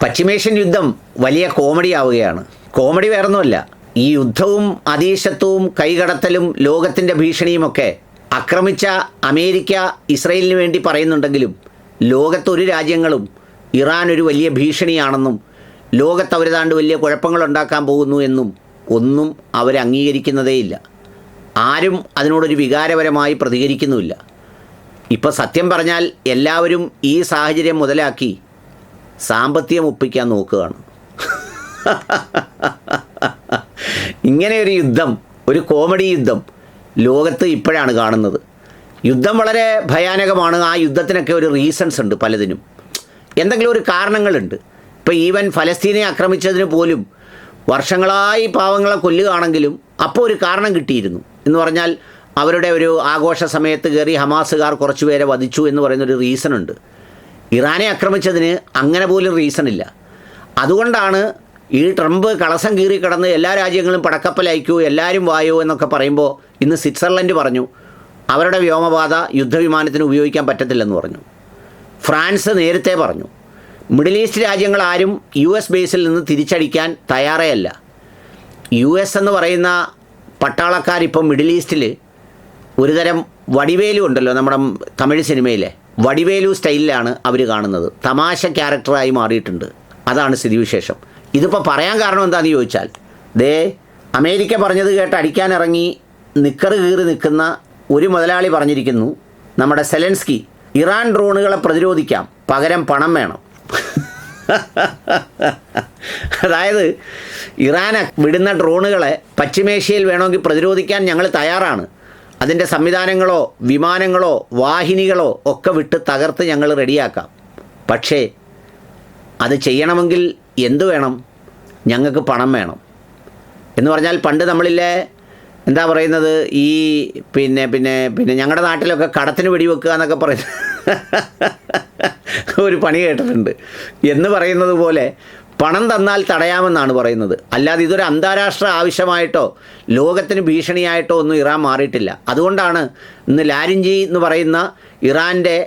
പശ്ചിമേഷ്യൻ യുദ്ധം വലിയ കോമഡി ആവുകയാണ്. കോമഡി വേറൊന്നുമല്ല, ഈ യുദ്ധവും അതീശത്വവും കൈകടത്തലും ലോകത്തിൻ്റെ ഭീഷണിയുമൊക്കെ ആക്രമിച്ച അമേരിക്ക ഇസ്രയേലിന് വേണ്ടി പറയുന്നുണ്ടെങ്കിലും ലോകത്തൊരു രാജ്യങ്ങളും ഇറാൻ ഒരു വലിയ ഭീഷണിയാണെന്നും ലോകത്ത് അവരതാണ്ട് വലിയ കുഴപ്പങ്ങളുണ്ടാക്കാൻ പോകുന്നു എന്നും ഒന്നും അവർ അംഗീകരിക്കുന്നതേയില്ല. ആരും അതിനോടൊരു വികാരപരമായി പ്രതികരിക്കുന്നുമില്ല. ഇപ്പോൾ സത്യം പറഞ്ഞാൽ എല്ലാവരും ഈ സാഹചര്യം മുതലാക്കി സാമ്പത്തികം ഒപ്പിക്കാൻ നോക്കുകയാണ്. ഇങ്ങനെയൊരു യുദ്ധം, ഒരു കോമഡി യുദ്ധം ലോകത്ത് ഇപ്പോഴാണ് കാണുന്നത്. യുദ്ധം വളരെ ഭയാനകമാണ്. ആ യുദ്ധത്തിനൊക്കെ ഒരു റീസൺസ് ഉണ്ട്, പലതിനും എന്തെങ്കിലും ഒരു കാരണങ്ങളുണ്ട്. ഇപ്പോൾ ഈവൻ ഫലസ്തീനെ ആക്രമിച്ചതിന് പോലും വർഷങ്ങളായി പാവങ്ങളെ കൊല്ലുകയാണെങ്കിലും അപ്പോൾ ഒരു കാരണം കിട്ടിയിരുന്നു എന്ന് പറഞ്ഞാൽ അവരുടെ ഒരു ആഘോഷ സമയത്ത് കയറി ഹമാസുകാർ കുറച്ച് പേരെ വധിച്ചു എന്ന് പറയുന്നൊരു റീസണുണ്ട്. ഇറാനെ ആക്രമിച്ചതിന് അങ്ങനെ പോലും റീസണില്ല. അതുകൊണ്ടാണ് ഈ ട്രംപ് കളസം കീറി കിടന്ന് എല്ലാ രാജ്യങ്ങളും പടക്കപ്പലയക്കൂ, എല്ലാവരും വായോ എന്നൊക്കെ പറയുമ്പോൾ ഇന്ന് സ്വിറ്റ്സർലൻഡ് പറഞ്ഞു അവരുടെ വ്യോമപാത യുദ്ധവിമാനത്തിന് ഉപയോഗിക്കാൻ പറ്റത്തില്ലെന്ന് പറഞ്ഞു. ഫ്രാൻസ് നേരത്തെ പറഞ്ഞു. മിഡിൽ ഈസ്റ്റ് രാജ്യങ്ങളാരും US ബേസിൽ നിന്ന് തിരിച്ചടിക്കാൻ തയ്യാറേ അല്ല. US എന്ന് പറയുന്ന പട്ടാളക്കാരിപ്പം മിഡിൽ ഈസ്റ്റിൽ ഒരുതരം വടിവേലു ഉണ്ടല്ലോ, നമ്മുടെ തമിഴ് സിനിമയിലെ വടിവേലു സ്റ്റൈലിലാണ് അവർ കാണുന്നത്. തമാശ ക്യാരക്ടറായി മാറിയിട്ടുണ്ട്. അതാണ് സ്ഥിതിവിശേഷം. ഇതിപ്പോൾ പറയാൻ കാരണം എന്താണെന്ന് ചോദിച്ചാൽ, അമേരിക്ക പറഞ്ഞത് കേട്ട് അടിക്കാനിറങ്ങി നിക്കറ് കീറി നിൽക്കുന്ന ഒരു മുതലാളി പറഞ്ഞിരിക്കുന്നു, നമ്മുടെ സെലൻസ്കി ഇറാൻ ഡ്രോണുകളെ പ്രതിരോധിക്കാം, പകരം പണം വേണം. അതായത് ഇറാൻ വിടുന്ന ഡ്രോണുകളെ പശ്ചിമേഷ്യയിൽ വേണമെങ്കിൽ പ്രതിരോധിക്കാൻ ഞങ്ങൾ തയ്യാറാണ്. അതിൻ്റെ സംവിധാനങ്ങളോ വിമാനങ്ങളോ വാഹിനികളോ ഒക്കെ വിട്ട് തകർത്ത് ഞങ്ങൾ റെഡിയാക്കാം. പക്ഷേ അത് ചെയ്യണമെങ്കിൽ എന്തു വേണം? ഞങ്ങൾക്ക് പണം വേണം. എന്ന് പറഞ്ഞാൽ പണ്ട് നമ്മളിലെ എന്താ പറയുന്നത്, ഈ പിന്നെ പിന്നെ പിന്നെ ഞങ്ങളുടെ നാട്ടിലൊക്കെ കടത്തിന് വെടിവെക്കുക എന്നൊക്കെ പറയുന്നത് ഒരു പണി കേട്ടിട്ടുണ്ട്. എന്ന് പറയുന്നത് പോലെ പണം തന്നാൽ തടയാമെന്നാണ് പറയുന്നത്. അല്ലാതെ ഇതൊരു അന്താരാഷ്ട്ര ആവശ്യമായിട്ടോ ലോകത്തിന് ഭീഷണിയായിട്ടോ ഒന്നും ഇറാൻ മാറിയിട്ടില്ല. അതുകൊണ്ടാണ് ഇന്ന് ലാരിഞ്ചി എന്ന് പറയുന്ന ഇറാൻ്റെ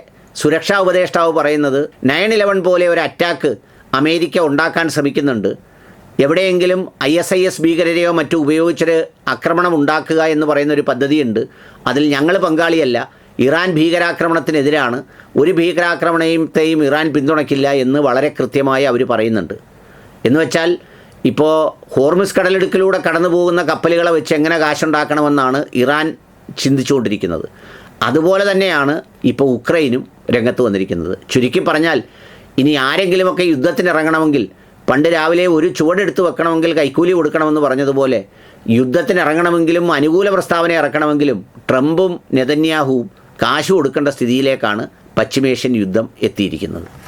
സുരക്ഷാ ഉപദേഷ്ടാവ് പറയുന്നത് 9/11 പോലെ ഒരു അറ്റാക്ക് അമേരിക്ക ഉണ്ടാക്കാൻ ശ്രമിക്കുന്നുണ്ട്. എവിടെയെങ്കിലും ISIS ഭീകരരെയോ മറ്റോ ഉപയോഗിച്ചൊരു ആക്രമണം ഉണ്ടാക്കുക എന്ന് പറയുന്നൊരു പദ്ധതിയുണ്ട്. അതിൽ ഞങ്ങൾ പങ്കാളിയല്ല. ഇറാൻ ഭീകരാക്രമണത്തിനെതിരാണ്. ഒരു ഭീകരാക്രമണത്തെയും ഇറാൻ പിന്തുണയ്ക്കില്ല എന്ന് വളരെ കൃത്യമായി അവർ പറയുന്നുണ്ട്. എന്ന് വെച്ചാൽ ഇപ്പോൾ ഹോർമുസ് കടലിടുക്കിലൂടെ കടന്നു പോകുന്ന കപ്പലുകളെ വെച്ച് എങ്ങനെ കാശുണ്ടാക്കണമെന്നാണ് ഇറാൻ ചിന്തിച്ചുകൊണ്ടിരിക്കുന്നത്. അതുപോലെ തന്നെയാണ് ഇപ്പോൾ ഉക്രൈനും രംഗത്ത് വന്നിരിക്കുന്നത്. ചുരുക്കി പറഞ്ഞാൽ ഇനി ആരെങ്കിലുമൊക്കെ യുദ്ധത്തിനിറങ്ങണമെങ്കിൽ, പണ്ട് രാവിലെ ഒരു ചുവടെടുത്ത് വെക്കണമെങ്കിൽ കൈക്കൂലി കൊടുക്കണമെന്ന് പറഞ്ഞതുപോലെ, യുദ്ധത്തിനിറങ്ങണമെങ്കിലും അനുകൂല പ്രസ്താവന ഇറക്കണമെങ്കിലും ട്രംപും നെതന്യാഹുവും കാശ് കൊടുക്കേണ്ട സ്ഥിതിയിലേക്കാണ് പശ്ചിമേഷ്യൻ യുദ്ധം എത്തിയിരിക്കുന്നത്.